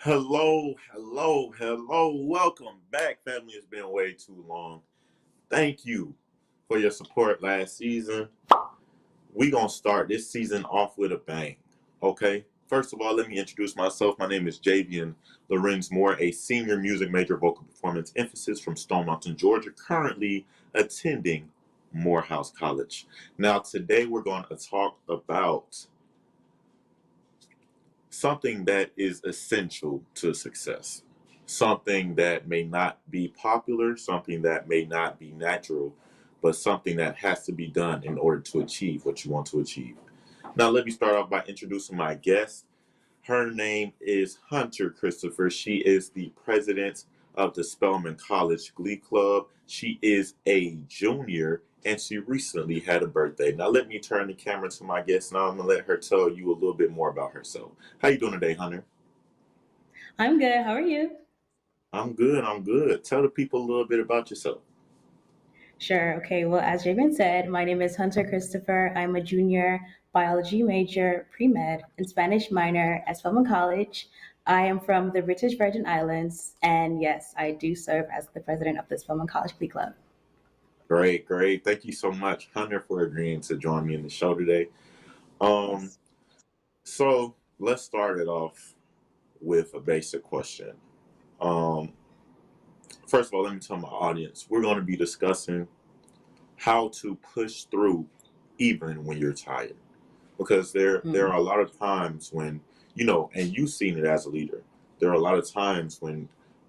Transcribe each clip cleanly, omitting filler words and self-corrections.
Hello, hello, hello. Welcome back, family. It's been way too long. Thank you for your support last season. We gonna start this season off with a bang, okay? First of all, let me introduce myself. My name is Javian Lorenz Moore, a senior music major vocal performance emphasis from Stone Mountain, Georgia, currently attending Morehouse College. Now, today we're going to talk about something that is essential to success, something that may not be popular, something that may not be natural, but something that has to be done in order to achieve what you want to achieve. Now, let me start off by introducing my guest. Her name is Hunter Christopher. She is the president of the Spelman College Glee Club. She is a junior and she recently had a birthday. Now let me turn the camera to my guest. Now I'm gonna let her tell you a little bit more about herself. How you doing today, Hunter? I'm good. How are you? I'm good. I'm good. Tell the people a little bit about yourself. Sure. Okay. Well, as Javen said, my name is Hunter Christopher. I'm a junior biology major, pre-med, and Spanish minor at Spelman College. I am from the British Virgin Islands, and yes, I do serve as the president of the Spelman College Glee Club. Great, great. Thank you so much, Hunter, for agreeing to join me in the show today. Um, Yes. so let's start it off with a basic question. Um, First of all, let me tell my audience we're going to be discussing how to push through even when you're tired, because there Mm. are a lot of times when and you've seen it as a leader. There are a lot of times when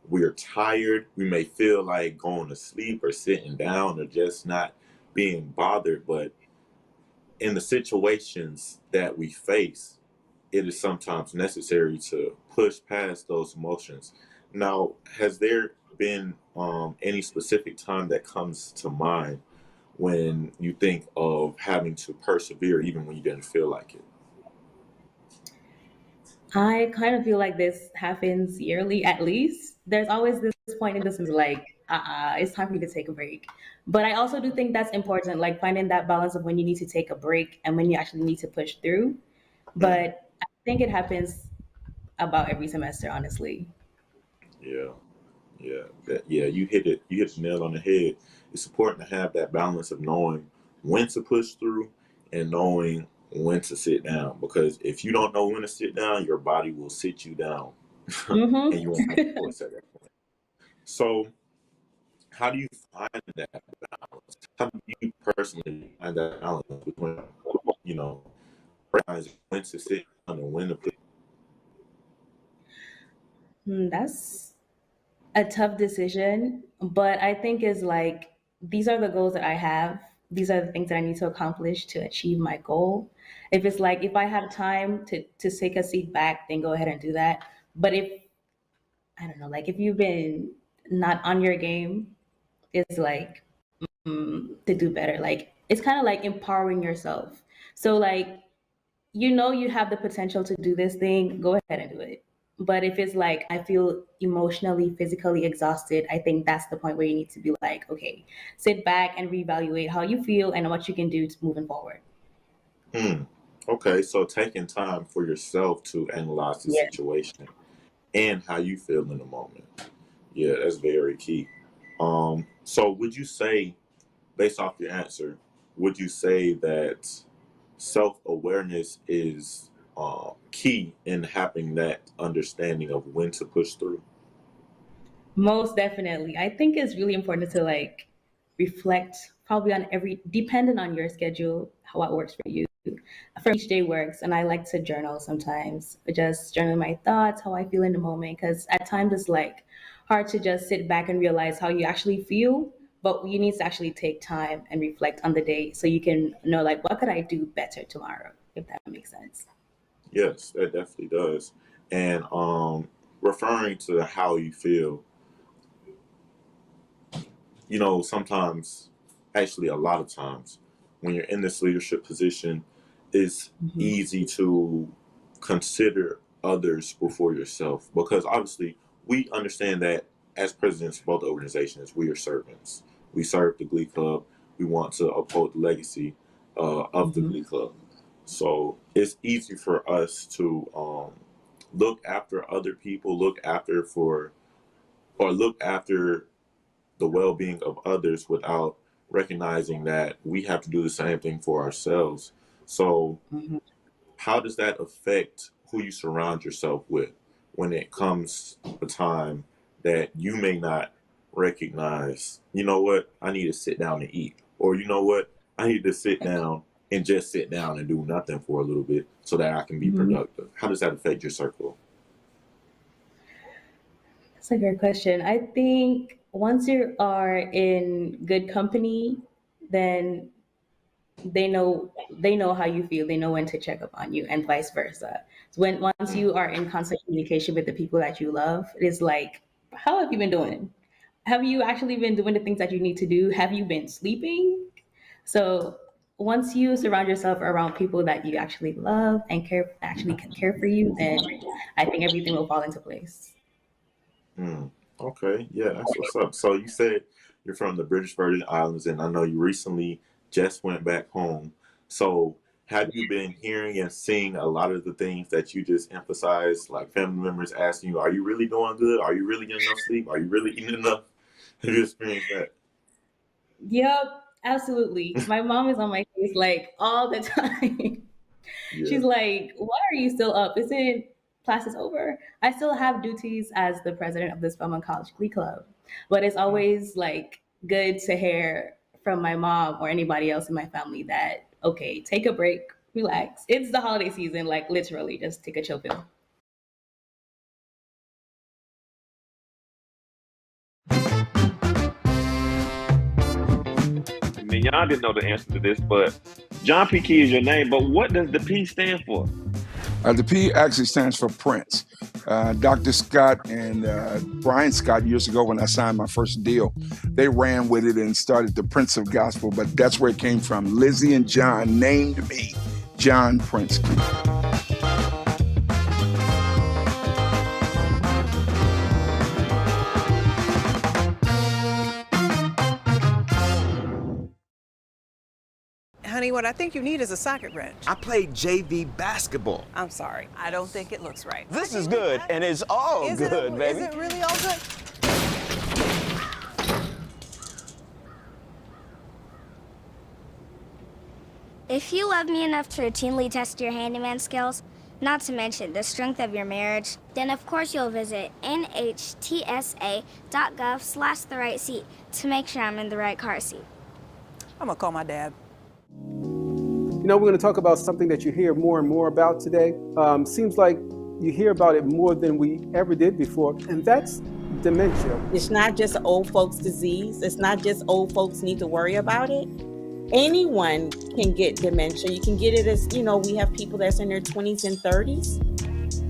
we're tired, we may feel like going to sleep or sitting down or just not being bothered, but in the situations that we face, it is sometimes necessary to push past those emotions. Now, has there been any specific time that comes to mind when you think of having to persevere even when you didn't feel like it? I kind of feel like this happens yearly at least. There's always this point in this like, it's time for me to take a break. But I also do think that's important, like finding that balance of when you need to take a break and when you actually need to push through. Mm, But I think it happens about every semester, honestly. yeah, yeah. You hit the nail on the head. It's important to have that balance of knowing when to push through and knowing when to sit down. Because if you don't know when to sit down, your body will sit you down, and you won't have a choice at that point. So, how do you find that balance? How do you personally find that balance between, you know, recognizing when to sit down and when to put? That's a tough decision, but I think is like these are the goals that I have. These are the things that I need to accomplish to achieve my goal. If it's like if I have time to take a seat back, then go ahead and do that. But if I don't know, like if you've been not on your game, it's like to do better. Like it's kind of like empowering yourself. So like you have the potential to do this thing, go ahead and do it. But if it's like I feel emotionally, physically exhausted, I think that's the point where you need to be like, okay, sit back and reevaluate how you feel and what you can do to moving forward. Hmm. Okay, so taking time for yourself to analyze the Yeah. situation and how you feel in the moment. Yeah, that's very key. So would you say, based off your answer, would you say that self-awareness is key in having that understanding of when to push through? Most definitely. I think it's really important to like reflect probably on every dependent on your schedule, how it works for you. For each day works and I like to journal sometimes. Just journal my thoughts, how I feel in the moment. Cause at times it's like hard to just sit back and realize how you actually feel. But you need to actually take time and reflect on the day so you can know like what could I do better tomorrow, if that makes sense. Yes, that definitely does. And referring to how you feel, sometimes actually a lot of times when you're in this leadership position, it's Mhm. easy to consider others before yourself, because obviously we understand that as presidents of both organizations, we are servants. We serve the Glee Club. We want to uphold the legacy of the Mhm. Glee Club. So it's easy for us to look after other people, look after the well-being of others without recognizing that we have to do the same thing for ourselves. So Mhm. how does that affect who you surround yourself with when it comes a time that you may not recognize, you know what, I need to sit down and eat, or you know what, I need to sit down and just sit down and do nothing for a little bit so that I can be Mhm. productive? How does that affect your circle? That's a great question. I think once you are in good company, then they know how you feel. They know when to check up on you, and vice versa. So once Mm, you are in constant communication with the people that you love, it is like, how have you been doing? Have you actually been doing the things that you need to do? Have you been sleeping? So once you surround yourself around people that you actually love and actually can care for you, then I think everything will fall into place. mm. Okay, yeah, that's what's up. So you said you're from the British Virgin Islands, and I know you recently just went back home. So have you been hearing and seeing a lot of the things that you just emphasized, like family members asking you, "Are you really doing good? Are you really getting enough sleep? Are you really eating enough?" Have you experienced that? Yep, absolutely. My mom is on my case like all the time. Yeah. She's like, "Why are you still up? Isn't classes over?" I still have duties as the president of this Spelman College Glee Club, but it's Mm. always like good to hear from my mom or anybody else in my family that, okay, take a break, relax. It's the holiday season, like literally, just take a chill pill. I mean, y'all didn't know the answer to this, but John P. Key is your name, but what does the P stand for? The P actually stands for Prince. Dr. Scott and Brian Scott, years ago when I signed my first deal, they ran with it and started the Prince of Gospel, but that's where it came from. Lizzie and John named me John Prince Key. Honey, what I think you need is a socket wrench. I played JV basketball. I'm sorry. I don't think it looks right. This is good, and it's all Is good, baby. Is it really all good? If you love me enough to routinely test your handyman skills, not to mention the strength of your marriage, then of course you'll visit nhtsa.gov/the right seat to make sure I'm in the right car seat. I'm gonna call my dad. You know, we're going to talk about something that you hear more and more about today. Seems like you hear about it more than we ever did before, and that's dementia. It's not just old folks' disease. It's not just old folks need to worry about it. Anyone can get dementia. You can get it as, we have people that's in their 20s and 30s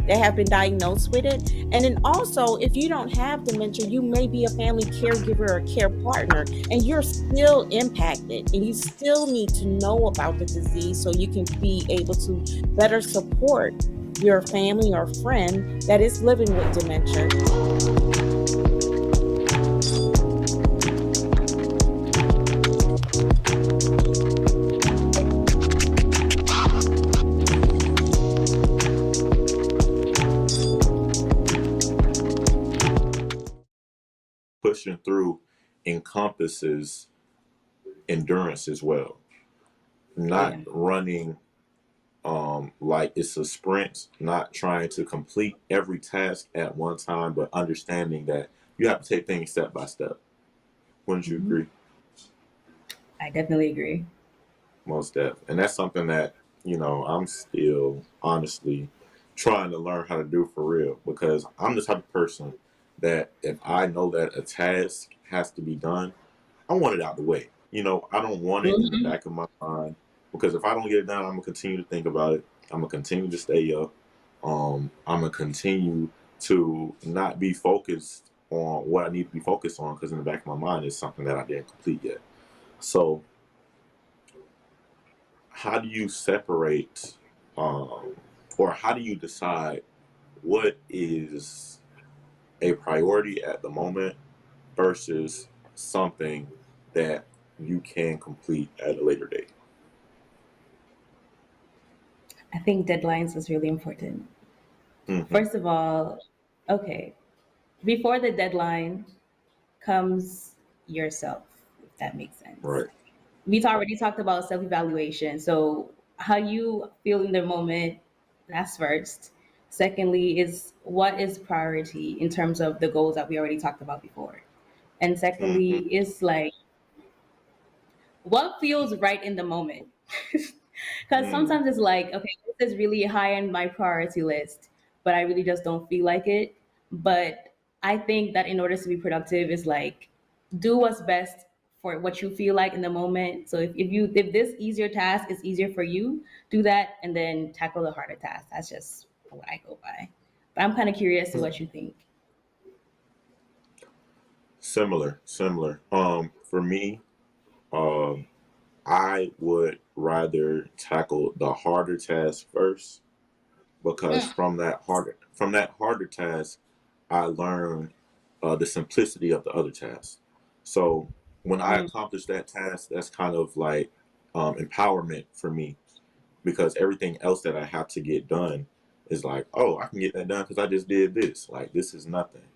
that have been diagnosed with it. And then also, if you don't have dementia, you may be a family caregiver or care partner, and you're still impacted, and you still need to know about the disease so you can be able to better support your family or friend that is living with dementia. Pushing through encompasses endurance as well. Oh Not yeah. running like it's a sprint, not trying to complete every task at one time, but understanding that you have to take things step by step. Wouldn't you Mhm. agree? I definitely agree. Most def. And that's something that, I'm still honestly trying to learn how to do for real, because I'm the type of person that if I know that a task has to be done, I want it out the way. I don't want it in the Mhm. back of my mind, because if I don't get it done, I'm gonna continue to think about it. I'm gonna continue to stay up. I'm gonna continue to not be focused on what I need to be focused on, because in the back of my mind is something that I didn't complete yet. So how do you separate, or how do you decide what is a priority at the moment versus something that you can complete at a later date? I think deadlines is really important. Hmm. First of all, okay, before the deadline comes yourself, if that makes sense. Right. We've already talked about self evaluation. So, how you feel in the moment, that's first. Secondly, is what is priority in terms of the goals that we already talked about before. And secondly, Hmm. is like what feels right in the moment. Because Mm. sometimes it's like, okay, this is really high on my priority list, but I really just don't feel like it. But I think that in order to be productive is like do what's best for what you feel like in the moment. So if this easier task is easier for you, do that and then tackle the harder task. That's just what I go by. But I'm kind of curious to what you think. Similar. For me, um, I would rather tackle the harder task first because Mm, from that harder task, I learn the simplicity of the other task. So when I mm, accomplish that task, that's kind of like empowerment for me because everything else that I have to get done is like, oh, I can get that done because I just did this. Like this is nothing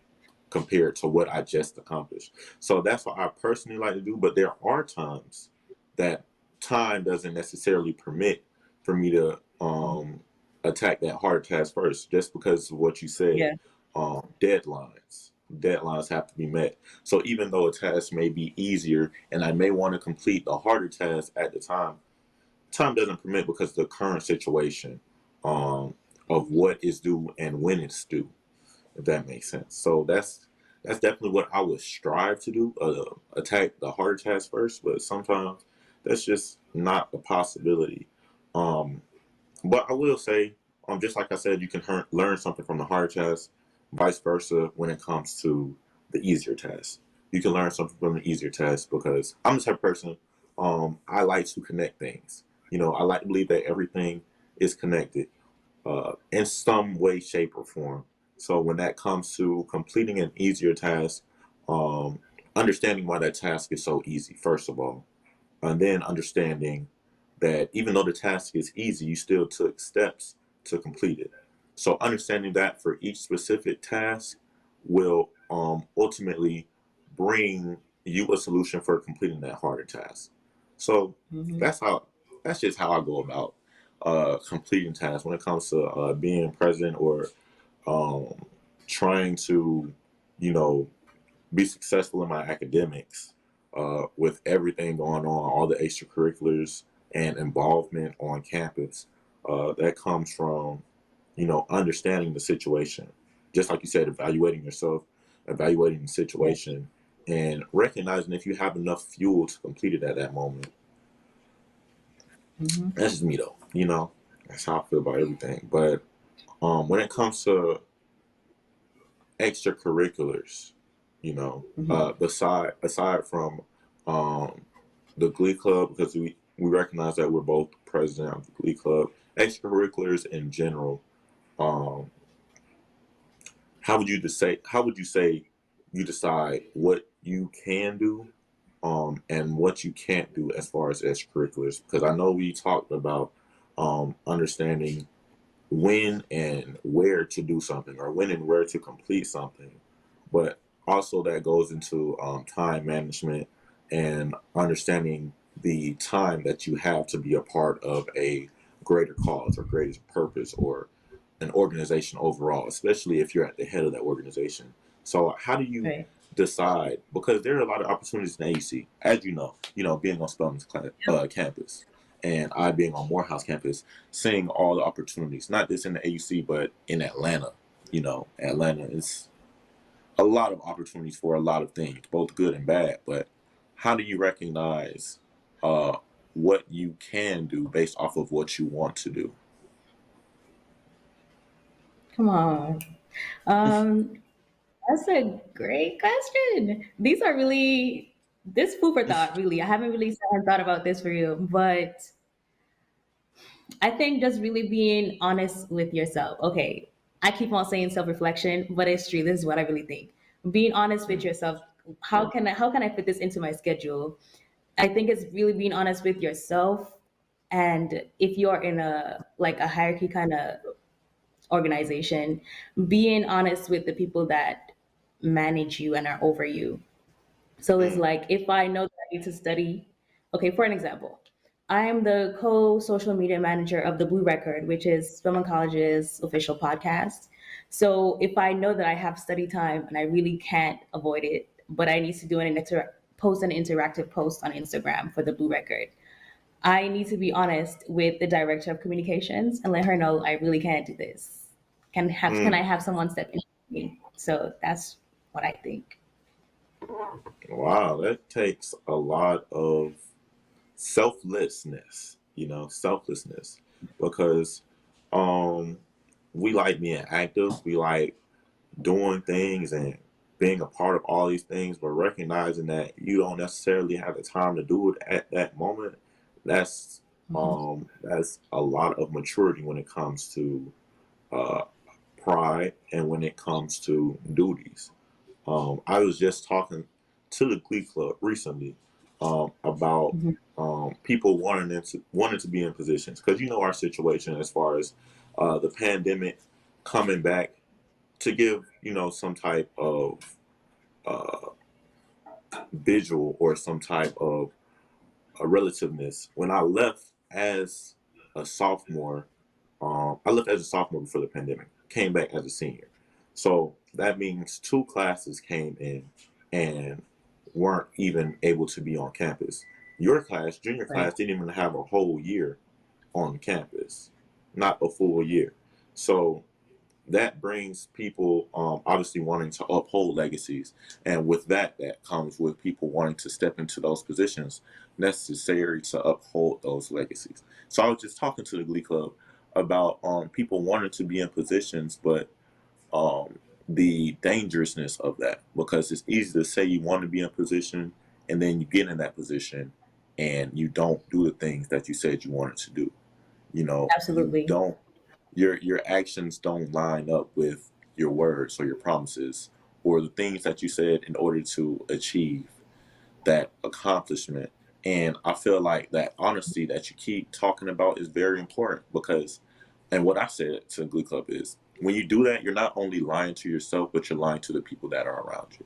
compared to what I just accomplished. So that's what I personally like to do. But there are times that time doesn't necessarily permit for me to attack that hard task first, just because of what you said. yeah. Deadlines have to be met. So even though a task may be easier and I may want to complete the harder task at the time doesn't permit because of the current situation um, of what is due and when it's due, if that makes sense. So that's definitely what I would strive to do, attack the hard task first, but sometimes that's just not a possibility. Um, but I will say, just like I said, you can learn something from the hard task, vice versa when it comes to the easier tasks. You can learn something from the easier tasks because I'm the type of person, I like to connect things. I like to believe that everything is connected in some way, shape, or form. So when that comes to completing an easier task, um, understanding why that task is so easy, first of all, and then understanding that even though the task is easy, you still took steps to complete it. So understanding that for each specific task will ultimately bring you a solution for completing that harder task. So Hmm. that's how that's just how I go about completing tasks when it comes to being president or um, trying to, you know, be successful in my academics with everything going on, all the extracurriculars and involvement on campus. That comes from, understanding the situation. Just like you said, evaluating yourself, evaluating the Yeah. situation, and recognizing if you have enough fuel to complete it at that moment. Hmm. That's just me, though. That's how I feel about everything. But when it comes to extracurriculars, Hmm. aside from um, the Glee Club, because we recognize that we're both president of the Glee Club, extracurriculars in general. Um, how would you say you decide what you can do and what you can't do as far as extracurriculars? Because I know we talked about understanding when and where to do something or when and where to complete something, but also that goes into time management and understanding the time that you have to be a part of a greater cause or greater purpose or an organization overall, especially if you're at the head of that organization. So how do you Right. decide? Because there are a lot of opportunities in AUC, as being on Spelman's campus, and I being on Morehouse campus, seeing all the opportunities, not just in the AUC, but in Atlanta. Atlanta is a lot of opportunities for a lot of things, both good and bad. But how do you recognize uh, what you can do based off of what you want to do? Come on. Um, that's a great question. These are really this food for thought, really. I haven't really sat and thought about this for you, but I think just really being honest with yourself. Okay, I keep on saying self-reflection, but it's true. This is what I really think. Being honest with yourself. How can I fit this into my schedule? I think it's really being honest with yourself. And if you're in a hierarchy kind of organization, being honest with the people that manage you and are over you. So it's Mm, like if I know that I need to study, okay, for an example, I am the co-social media manager of the Blue Record, which is Spelman College's official podcast. So if I know that I have study time and I really can't avoid it, but I need to do post an interactive post on Instagram for the Blue Record, I need to be honest with the director of communications and let her know I really can't do this. Can mm. I have someone step in for me? So that's what I think. Wow, that takes a lot of selflessness, selflessness, because um we like being active, we like doing things and being a part of all these things, but recognizing that you don't necessarily have the time to do it at that moment, that's Mhm. that's a lot of maturity when it comes to uh pride and when it comes to duties. I was just talking to the Glee Club recently about Mhm. people wanting to be in positions, because our situation as far as the pandemic coming back to give some type of uh, visual or some type of a relativeness. When I left as a sophomore, I left as a sophomore before the pandemic, came back as a senior. So that means two classes came in and weren't even able to be on campus. Your class, junior Right. class, didn't even have a whole year on campus, not a full year. So that brings people obviously wanting to uphold legacies, and with that comes with people wanting to step into those positions necessary to uphold those legacies. So I was just talking to the Glee Club about people wanting to be in positions, but um, the dangerousness of that, because it's easy to say you want to be in a position and then you get in that position and you don't do the things that you said you wanted to do. You Absolutely. don't, your actions don't line up with your words or your promises or the things that you said in order to achieve that accomplishment. And I feel like that honesty that you keep talking about is very important, because, and what I said to Glee Club is, when you do that, you're not only lying to yourself, but you're lying to the people that are around you,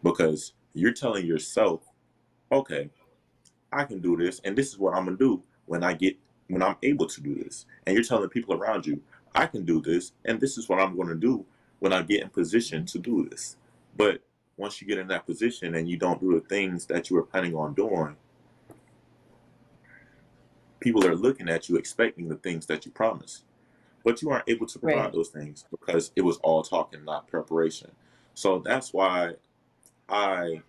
because you're telling yourself, okay, I can do this, and this is what I'm gonna do when I'm able to do this. And you're telling people around you, I can do this, and this is what I'm gonna do when I get in position to do this. But once you get in that position and you don't do the things that you were planning on doing, people are looking at you expecting the things that you promised. But you aren't able to provide Right. those things because it was all talk and not preparation. So that's why I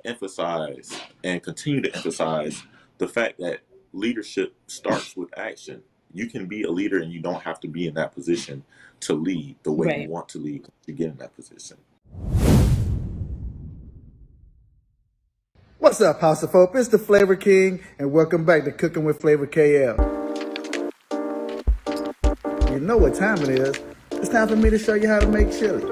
emphasize and continue to emphasize the fact that leadership starts with action. You can be a leader and you don't have to be in that position to lead the way you Right. want to lead to get in that position. What's up, House of Hope? It's the Flavor King, and welcome back to Cooking with Flavor KL. You know what time it is. It's time for me to show you how to make chili.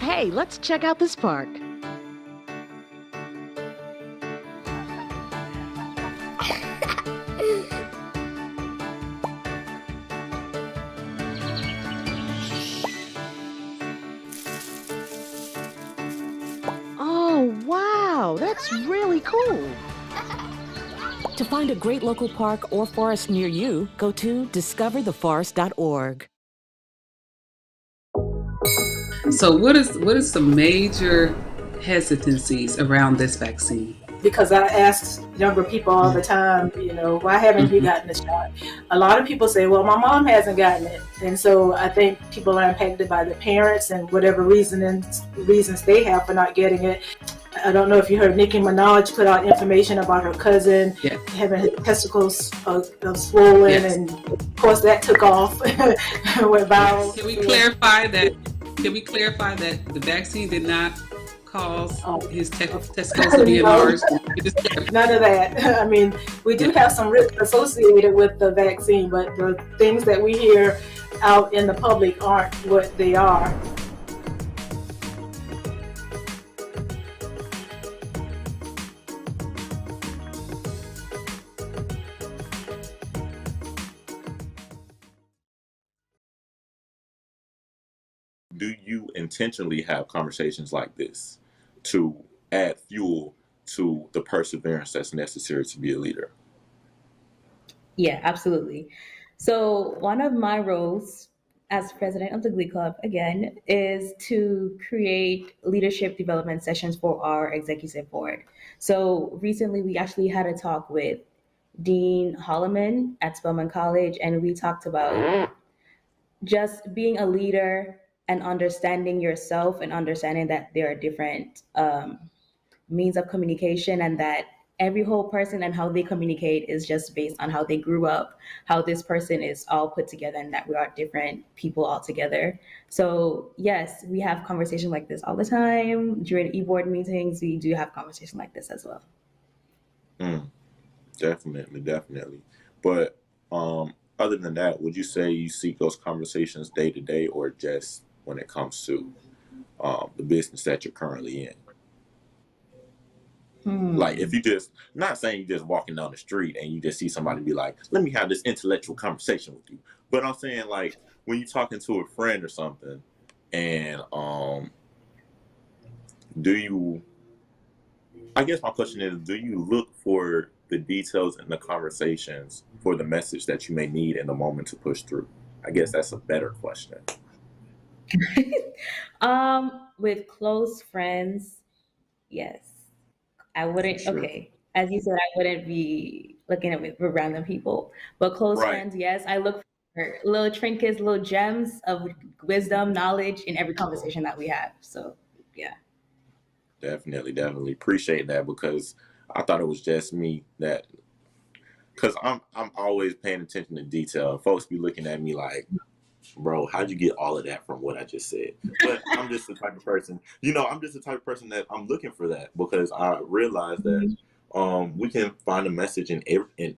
Hey, let's check out this park. Oh, wow, that's really cool. To find a great local park or forest near you, go to discovertheforest.org. So what is some major hesitancies around this vaccine? Because I ask younger people all the time, why haven't you gotten the shot? A lot of people say, well, my mom hasn't gotten it. And so I think people are impacted by the parents and whatever reasons they have for not getting it. I don't know if you heard Nicki Minaj put out information about her cousin having her testicles swollen, and of course that took off. Went viral. Can we clarify that the vaccine did not cause his testicles to be enlarged? None of that. I mean, we do have some risk associated with the vaccine, but the things that we hear out in the public aren't what they are. Do you intentionally have conversations like this to add fuel to the perseverance that's necessary to be a leader? Yeah, absolutely. So one of my roles as president of the Glee Club, again, is to create leadership development sessions for our executive board. So recently we actually had a talk with Dean Holloman at Spelman College, and we talked about just being a leader and understanding yourself and understanding that there are different means of communication, and that every whole person and how they communicate is just based on how they grew up, how this person is all put together, and that we are different people all together. So yes, we have conversations like this all the time. During e-board meetings, we do have conversations like this as well. Definitely. But other than that, would you say you seek those conversations day to day, or just when it comes to the business that you're currently in? Like, if you just, not saying you're just walking down the street and you just see somebody be like, let me have this intellectual conversation with you. But I'm saying, like, when you're talking to a friend or something, and I guess my question is, do you look for the details in the conversations for the message that you may need in the moment to push through? I guess that's a better question. With close friends, yes. I wouldn't, Sure. okay. As you said, I wouldn't be looking at with random people. But close friends, yes, I look for little trinkets, little gems of wisdom, knowledge in every conversation that we have. So, yeah. Definitely appreciate that, because I thought it was just me that, because I'm always paying attention to detail. Folks be looking at me like, bro, how'd you get all of that from what I just said? But I'm just the type of person, that I'm looking for that, because I realize that we can find a message in